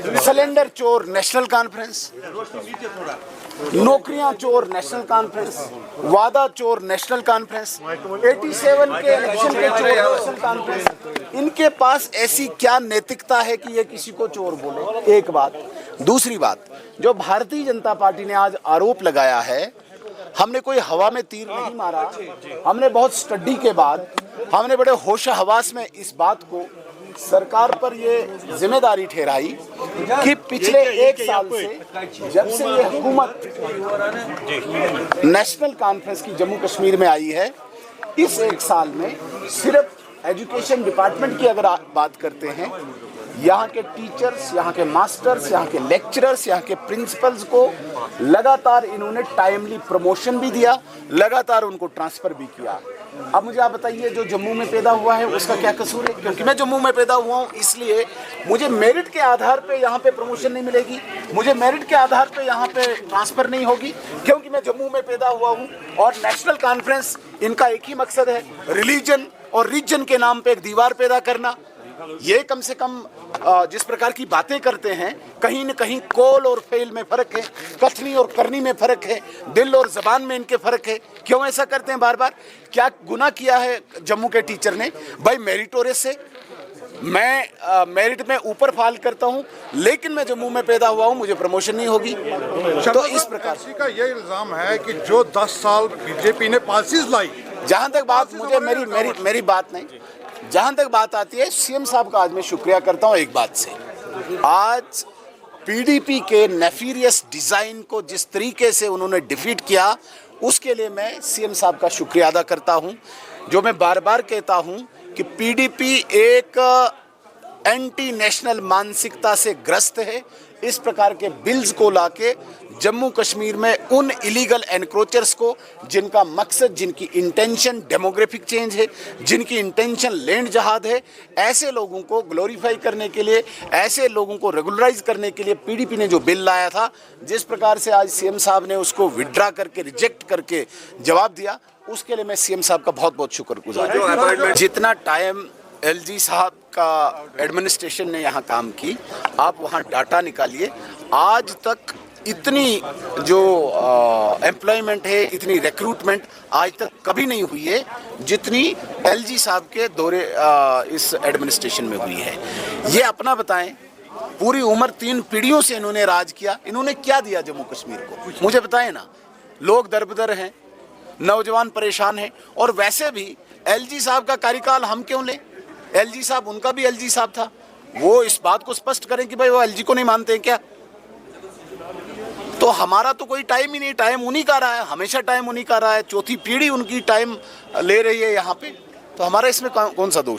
Cylinder चोर national conference, नौकरियां चोर नेशनल कॉन्फ्रेंस, वादा चोर नेशनल कॉन्फ्रेंस, 87 के इलेक्शन के चोर नेशनल कॉन्फ्रेंस। इनके पास ऐसी क्या नैतिकता है कि ये किसी को चोर बोले? एक बात। दूसरी बात, जो भारतीय जनता पार्टी ने आज आरोप लगाया है, हमने कोई हवा में तीर नहीं मारा। हमने बहुत स्टडी के बाद, हमने बड़े होश हवास में इस बात को सरकार पर ये जिम्मेदारी ठहराई कि पिछले एक साल से जब से ये हुकूमत नेशनल कॉन्फ्रेंस की जम्मू कश्मीर में आई है, इस एक साल में सिर्फ एजुकेशन डिपार्टमेंट की अगर बात करते हैं, यहाँ के टीचर्स, यहाँ के मास्टर्स, यहाँ के लेक्चरर्स, यहाँ के प्रिंसिपल्स को लगातार इन्होंने टाइमली प्रमोशन भी दिया, लगातार उनको ट्रांसफ़र भी किया। अब मुझे आप बताइए, जो जम्मू में पैदा हुआ है उसका क्या कसूर है? क्योंकि मैं जम्मू में पैदा हुआ हूँ, इसलिए मुझे मेरिट के आधार पे यहाँ पे प्रमोशन नहीं मिलेगी, मुझे मेरिट के आधार पे यहाँ पे ट्रांसफ़र नहीं होगी, क्योंकि मैं जम्मू में पैदा हुआ हूँ। और नेशनल कॉन्फ्रेंस, इनका एक ही मकसद है, रिलीजन और रीजन के नाम पे एक दीवार पैदा करना। ये कम से कम जिस प्रकार की बातें करते हैं, कहीं न कहीं कॉल और फेल में फ़र्क है, कथनी और करनी में फ़र्क है, दिल और ज़बान में इनके फ़र्क है। क्यों ऐसा करते हैं बार बार? क्या गुनाह किया है जम्मू के टीचर ने? भाई मेरिटोरियस से मैं मेरिट में ऊपर फाल करता हूं, लेकिन मैं जम्मू में पैदा हुआ हूं, मुझे प्रमोशन नहीं होगी। तो इस प्रकार का ये इल्ज़ाम है कि जो 10 साल बीजेपी ने पॉलिसीज लाई, जहां तक बात मुझे मेरी बात नहीं, जहां तक बात आती है, सीएम साहब का आज मैं शुक्रिया करता हूं एक बात से। आज पीडीपी के नेफीरियस डिज़ाइन को जिस तरीके से उन्होंने डिफीट किया, उसके लिए मैं सीएम साहब का शुक्रिया अदा करता हूं। जो मैं बार बार कहता हूं कि पीडीपी एक एंटी नेशनल मानसिकता से ग्रस्त है। इस प्रकार के बिल्स को लाके जम्मू कश्मीर में उन इलीगल एनक्रोचर्स को, जिनका मकसद, जिनकी इंटेंशन डेमोग्राफिक चेंज है, जिनकी इंटेंशन लैंड जहाद है, ऐसे लोगों को ग्लोरीफाई करने के लिए, ऐसे लोगों को रेगुलराइज करने के लिए पीडीपी ने जो बिल लाया था, जिस प्रकार से आज सीएम साहब ने उसको विड्रा करके, रिजेक्ट करके जवाब दिया, उसके लिए मैं सीएम साहब का बहुत बहुत शुक्रगुजार हूं। जितना टाइम एलजी साहब का एडमिनिस्ट्रेशन ने यहाँ काम की, आप वहाँ डाटा निकालिए, आज तक इतनी जो एम्प्लॉयमेंट है, इतनी रिक्रूटमेंट आज तक कभी नहीं हुई है जितनी एलजी साहब के दौरे इस एडमिनिस्ट्रेशन में हुई है। ये अपना बताएं, पूरी उम्र 3 पीढ़ियों से इन्होंने राज किया, इन्होंने क्या दिया जम्मू कश्मीर को? मुझे बताएं ना। लोग दरबदर हैं, नौजवान परेशान हैं, और वैसे भी एलजी साहब का कार्यकाल हम क्यों लें? एलजी साहब, उनका भी एलजी साहब था, वो इस बात को स्पष्ट करें कि भाई वो एलजी को नहीं मानते हैं क्या? तो हमारा तो कोई टाइम ही नहीं, टाइम उन्हीं का रहा है, हमेशा टाइम उन्हीं का रहा है, चौथी पीढ़ी उनकी टाइम ले रही है यहाँ पे, तो हमारा इसमें कौन सा दोष?